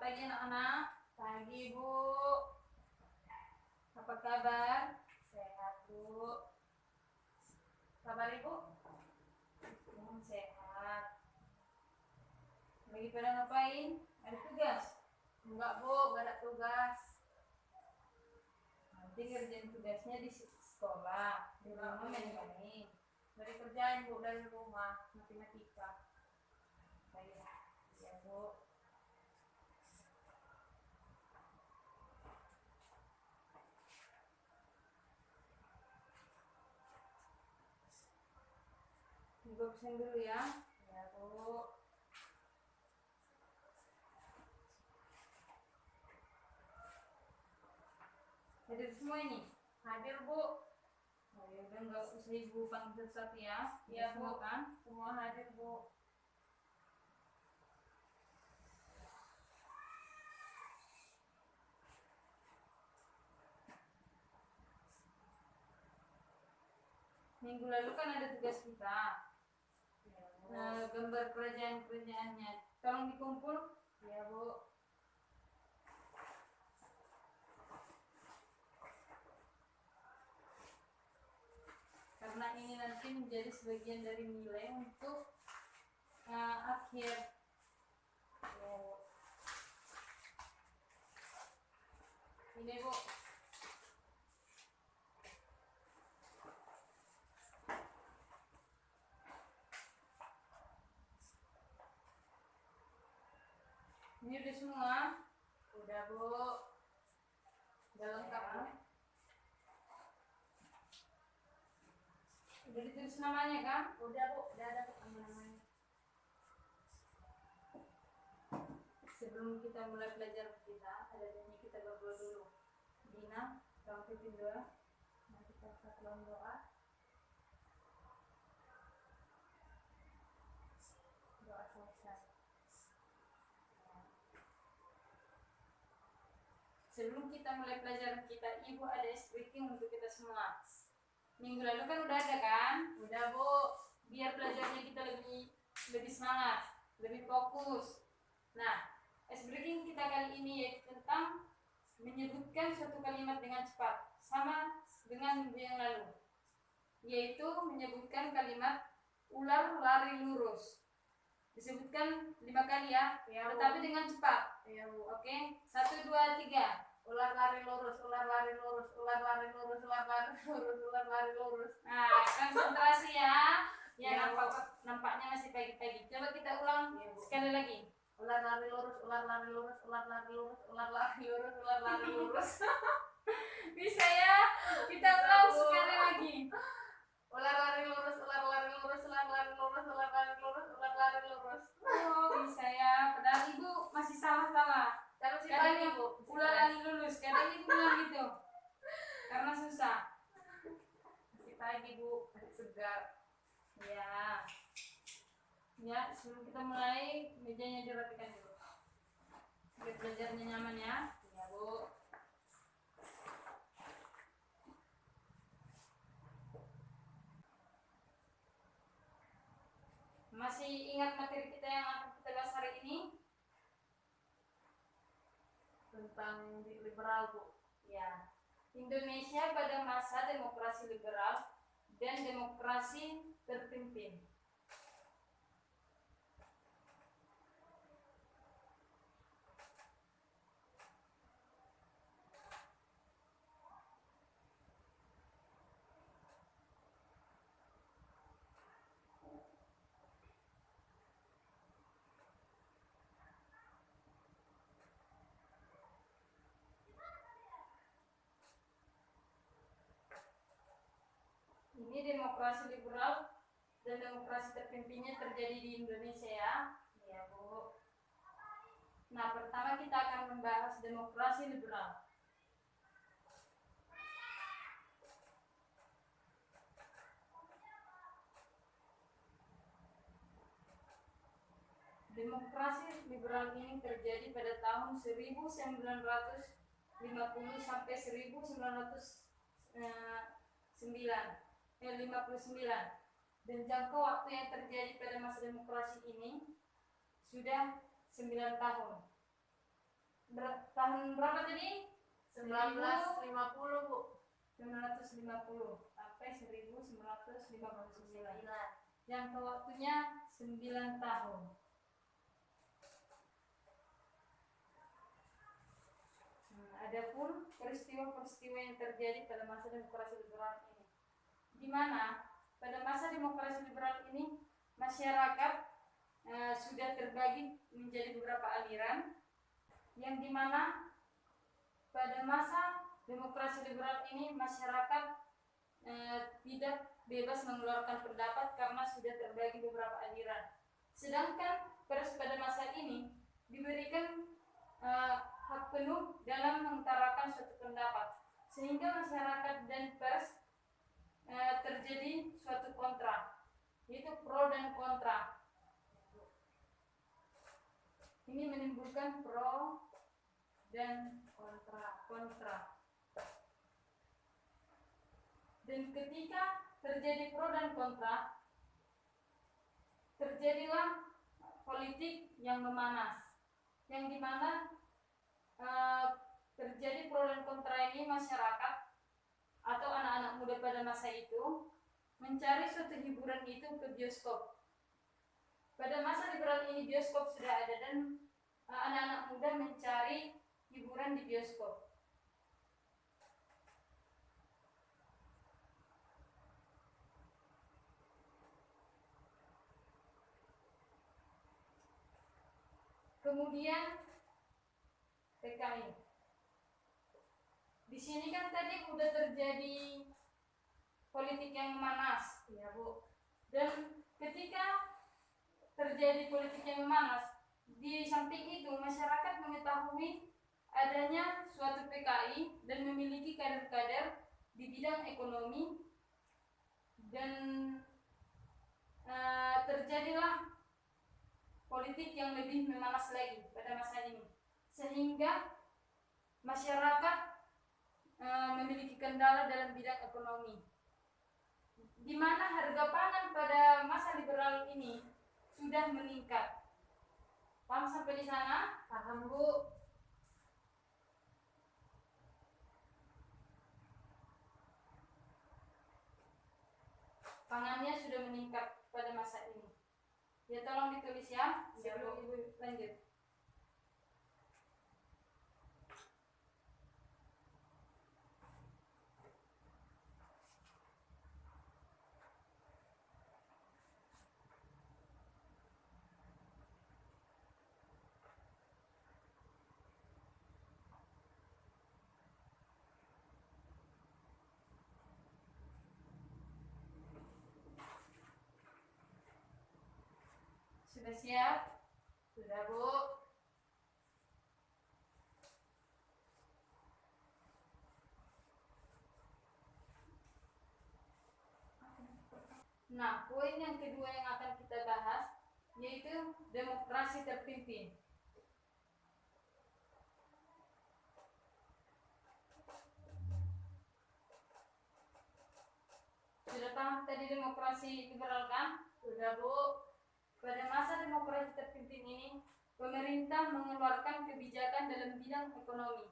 pagi anak-anak. Pagi Bu. Apa kabar? Sehat Bu. Kabar Ibu? Sehat. Lagi pada ngapain? Ada tugas? Enggak Bu, gak ada tugas. Nanti kerjain tugasnya di sekolah. Di rumah main-main. Dari kerjaan Bu dari rumah matematika. Baik. Ya Bu. Ibu absen dulu ya. Ya Bu. Hadir semua ini? Hadir Bu. Oh ya udah nggak usah Ibu panggil satu ya. Ya Bu kan? Semua hadir Bu. Minggu lalu kan ada tugas kita. Gambar kerajaan-kerajaannya. Tolong dikumpul. Ya Bu. Karena ini nanti menjadi sebagian dari nilai untuk akhir. Ya, Bu. Ini Bu. Ini udah semua? Udah Bu. Udah lengkap Bu. Udah ditulis namanya kan? Udah Bu, udah ada nama-namanya. Sebelum kita mulai belajar kita, ada baiknya kita berdoa dulu. Dina, tolong pimpin doa. Nanti kita tolong doa. Doa selesai. Sebelum kita mulai pelajaran kita, Ibu ada speaking untuk kita semua. Minggu lalu kan udah ada kan? Udah Bu. Biar belajarnya kita lebih semangat, lebih fokus. Nah, ice breaking kita kali ini yaitu tentang menyebutkan suatu kalimat dengan cepat, sama dengan minggu yang lalu, yaitu menyebutkan kalimat ular lari lurus. Disebutkan 5 kali ya, tetapi dengan cepat. Ya Bu. Oke, 1, 2, 3. Ular lari lurus, ular lari lurus, ular lari lurus, ular lari lurus, ular lari lurus. Nah, konsentrasi ya. Ya, nampaknya masih pagi-pagi. Coba kita ulang sekali lagi. Ular lari lurus, ular lari lurus, ular lari lurus, ular lari lurus, ular lari lurus. Bisa ya? Kita ulang sekali lagi. Ular lari lurus, ular lari lurus, ular lari lurus, ular lari lurus, ular lari lurus. Oh, bisa ya. Padahal Ibu masih salah-salah. Kadang Ibu ular lari lurus, kadang Ibu bilang gitu. Karena susah. Masih pagi Bu, masih segar. Ya. Ya, sebelum kita mulai, mejanya dirapikan dulu. Biar belajarnya nyaman ya. Ya Bu. Masih ingat materi kita yang akan kita bahas hari ini? Tentang liberal Bu. Ya. Indonesia pada masa demokrasi liberal dan demokrasi terpimpin. Ini demokrasi liberal dan demokrasi terpimpinnya terjadi di Indonesia ya. Ya Bu. Nah, pertama kita akan membahas demokrasi liberal. Demokrasi liberal ini terjadi pada tahun 1950 sampai 1959 dan jangka waktu yang terjadi pada masa demokrasi ini sudah 9 tahun. tahun berapa tadi? 1950 Bu. 1950 sampai 1959. Yang waktunya 9 tahun. Adapun peristiwa-peristiwa yang terjadi pada masa demokrasi liberal ini, di mana pada masa demokrasi liberal ini masyarakat sudah terbagi menjadi beberapa aliran, yang dimana pada masa demokrasi liberal ini masyarakat tidak bebas mengeluarkan pendapat karena sudah terbagi beberapa aliran. Sedangkan pers pada masa ini diberikan hak penuh dalam mengutarakan suatu pendapat, sehingga masyarakat dan pers terjadi suatu kontra, yaitu pro dan kontra. Ini menimbulkan pro dan kontra. Dan ketika terjadi pro dan kontra, terjadilah politik yang memanas, yang dimana terjadi pro dan kontra ini masyarakat atau anak-anak muda pada masa itu mencari suatu hiburan itu ke bioskop. Pada masa liberal ini bioskop sudah ada dan anak-anak muda mencari hiburan di bioskop. Kemudian PKI. Di sini kan tadi udah terjadi politik yang memanas, ya Bu. Dan ketika terjadi politik yang memanas, di samping itu masyarakat mengetahui adanya suatu PKI dan memiliki kader-kader di bidang ekonomi, dan terjadilah politik yang lebih memanas lagi pada masa ini, sehingga masyarakat memiliki kendala dalam bidang ekonomi, di mana harga pangan pada masa liberal ini sudah meningkat. Paham sampai di sana? Paham Bu. Pangannya sudah meningkat pada masa ini. Ya tolong ditulis ya sebelum Ibu lanjut. Sudah siap? Sudah Bu. Nah, poin yang kedua yang akan kita bahas yaitu demokrasi terpimpin. Sudah paham tadi demokrasi liberal kan? Sudah Bu. Pada masa demokrasi terpimpin ini, pemerintah mengeluarkan kebijakan dalam bidang ekonomi,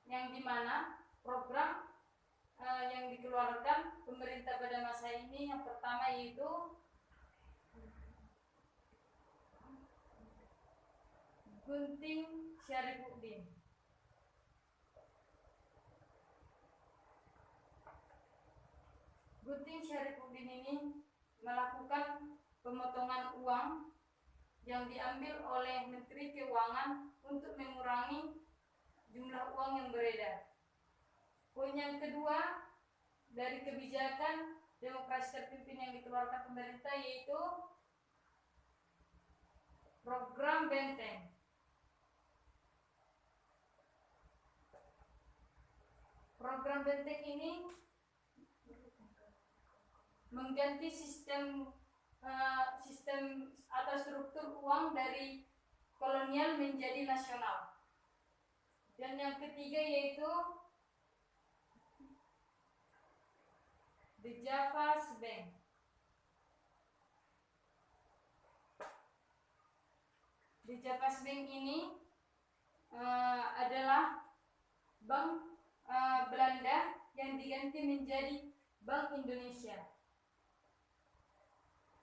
yang dimana program yang dikeluarkan pemerintah pada masa ini yang pertama yaitu Gunting Syarifuddin. Gunting Syarifuddin ini melakukan pemotongan uang yang diambil oleh Menteri Keuangan untuk mengurangi jumlah uang yang beredar. Poin yang kedua dari kebijakan demokrasi terpimpin yang dikeluarkan pemerintah yaitu program Benteng. Program Benteng ini mengganti sistem atau struktur uang dari kolonial menjadi nasional. Dan yang ketiga yaitu The Java's Bank. di Japas Bank ini adalah Bank Belanda yang diganti menjadi Bank Indonesia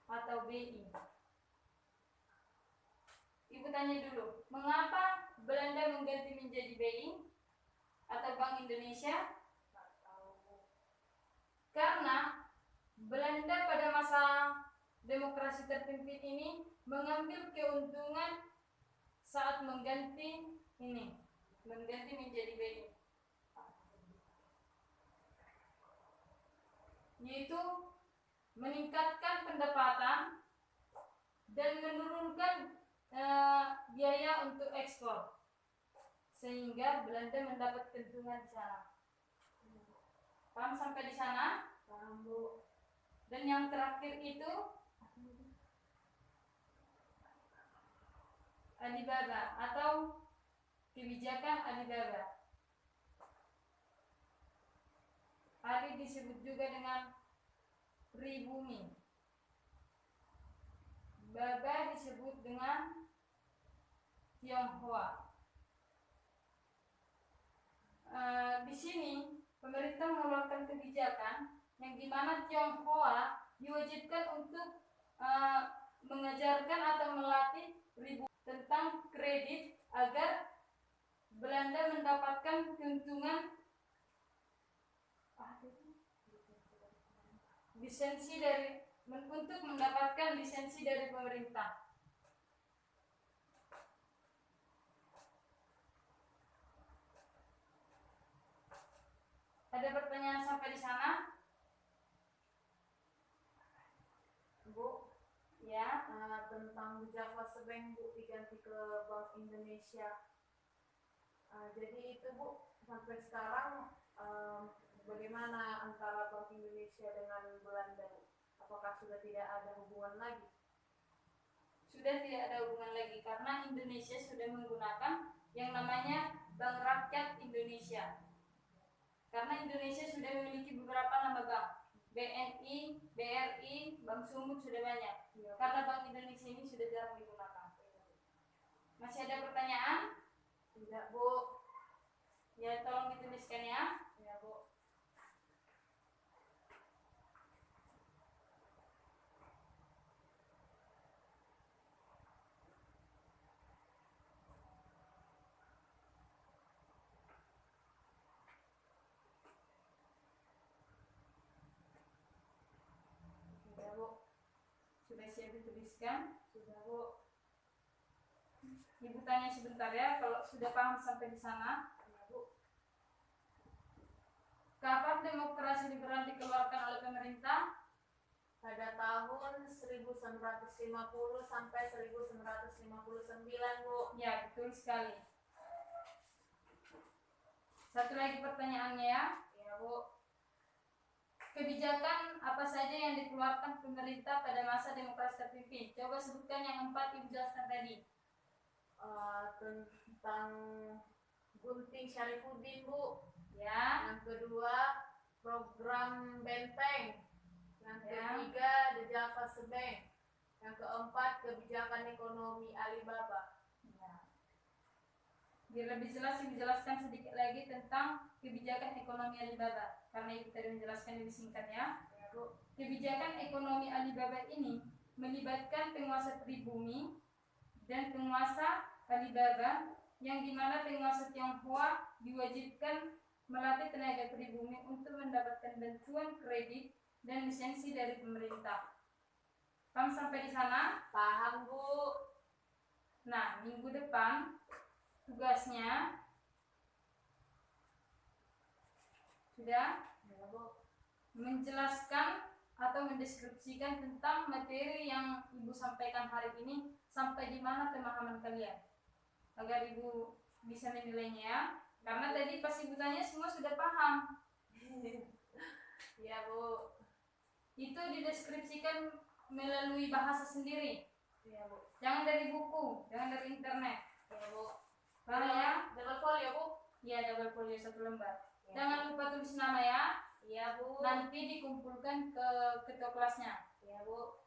atau BI. Ibu tanya dulu, mengapa Belanda mengganti menjadi BI atau Bank Indonesia? Karena Belanda pada masa demokrasi terpimpin ini mengambil keuntungan saat mengganti menjadi BI, yaitu meningkatkan pendapatan dan menurunkan biaya untuk ekspor, sehingga Belanda mendapat keuntungan di sana. Paham sampai di sana? Paham, Bu. Dan yang terakhir itu Alibaba atau kebijakan Alibaba. Ali disebut juga dengan pribumi. Baba disebut dengan Tionghoa. Di sini pemerintah mengeluarkan kebijakan yang dimana Tionghoa diwajibkan untuk mengajarkan atau melatih tentang kredit agar Belanda mendapatkan keuntungan lisensi untuk mendapatkan lisensi dari pemerintah. Ada pertanyaan sampai di sana? Bu, Ya. tentang Javas Bank, Bu, diganti ke Bank Indonesia. Jadi itu, Bu, sampai sekarang bagaimana antara Bank Indonesia dengan Belanda, Bu? Apakah sudah tidak ada hubungan lagi? Sudah tidak ada hubungan lagi karena Indonesia sudah menggunakan yang namanya Bank Rakyat Indonesia. Karena Indonesia sudah memiliki beberapa nama bank, BNI, BRI, Bank Sumut sudah banyak. Karena Bank Indonesia ini sudah jarang digunakan. Masih ada pertanyaan? Tidak, Bu. Ya, tolong dituliskan ya. Ya, Bu. Sudah, Bu. Sudah siap dituliskan? Sudah, Bu. Ibu tanya sebentar ya, kalau sudah paham sampai di sana. Ya, Bu. Kapan demokrasi liberal dikeluarkan oleh pemerintah? Pada tahun 1950 sampai 1959, Bu. Ya, betul sekali. Satu lagi pertanyaannya ya. Ya, Bu. Kebijakan apa saja yang dikeluarkan pemerintah pada masa demokrasi terpimpin? Coba sebutkan yang 4 Ibu jelaskan tadi. Tentang Gunting Syarifuddin, Bu. Ya. Yang kedua, program Benteng. Yang Ya. ketiga, The Javas Bank. Yang keempat, kebijakan ekonomi Alibaba. Ya. Biar lebih jelas, Ibu jelaskan sedikit lagi tentang kebijakan ekonomi Alibaba. Karena Ibu tadi menjelaskan lebih singkat ya. Ya, Bu. Kebijakan ekonomi Alibaba ini melibatkan penguasa pribumi dan penguasa Alibaba, yang dimana penguasa Tionghoa diwajibkan melatih tenaga pribumi untuk mendapatkan bantuan kredit dan lisensi dari pemerintah. Paham sampai di sana? Paham, Bu. Nah, minggu depan tugasnya sudah Ya, Bu. menjelaskan atau mendeskripsikan tentang materi yang Ibu sampaikan hari ini sampai di mana pemahaman kalian, agar Ibu bisa menilainya ya. Karena tadi pas Ibu tanya semua sudah paham. Ya, Bu. Itu dideskripsikan melalui bahasa sendiri. Ya, Bu. Jangan dari buku, jangan dari internet. Ya, Bu. Paham ya? Double folio, Bu. Iya, double folio 1 lembar. Ya, Jangan lupa tulis nama ya. Iya, Bu. Nanti dikumpulkan ke ketua kelasnya. Ya, Bu.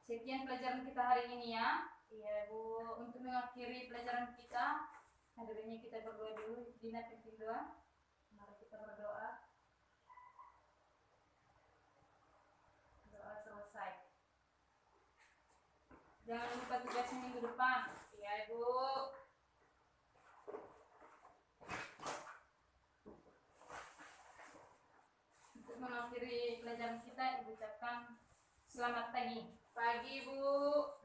Sekian pelajaran kita hari ini ya. Iya Bu. Untuk mengakhiri pelajaran kita, ada baiknya kita berdoa dulu. Dina pimpin doa. Mari kita berdoa. Doa selesai. Jangan lupa tugas minggu depan. Iya Bu. Untuk mengakhiri pelajaran kita, Ibu ucapkan selamat pagi. Pagi Bu.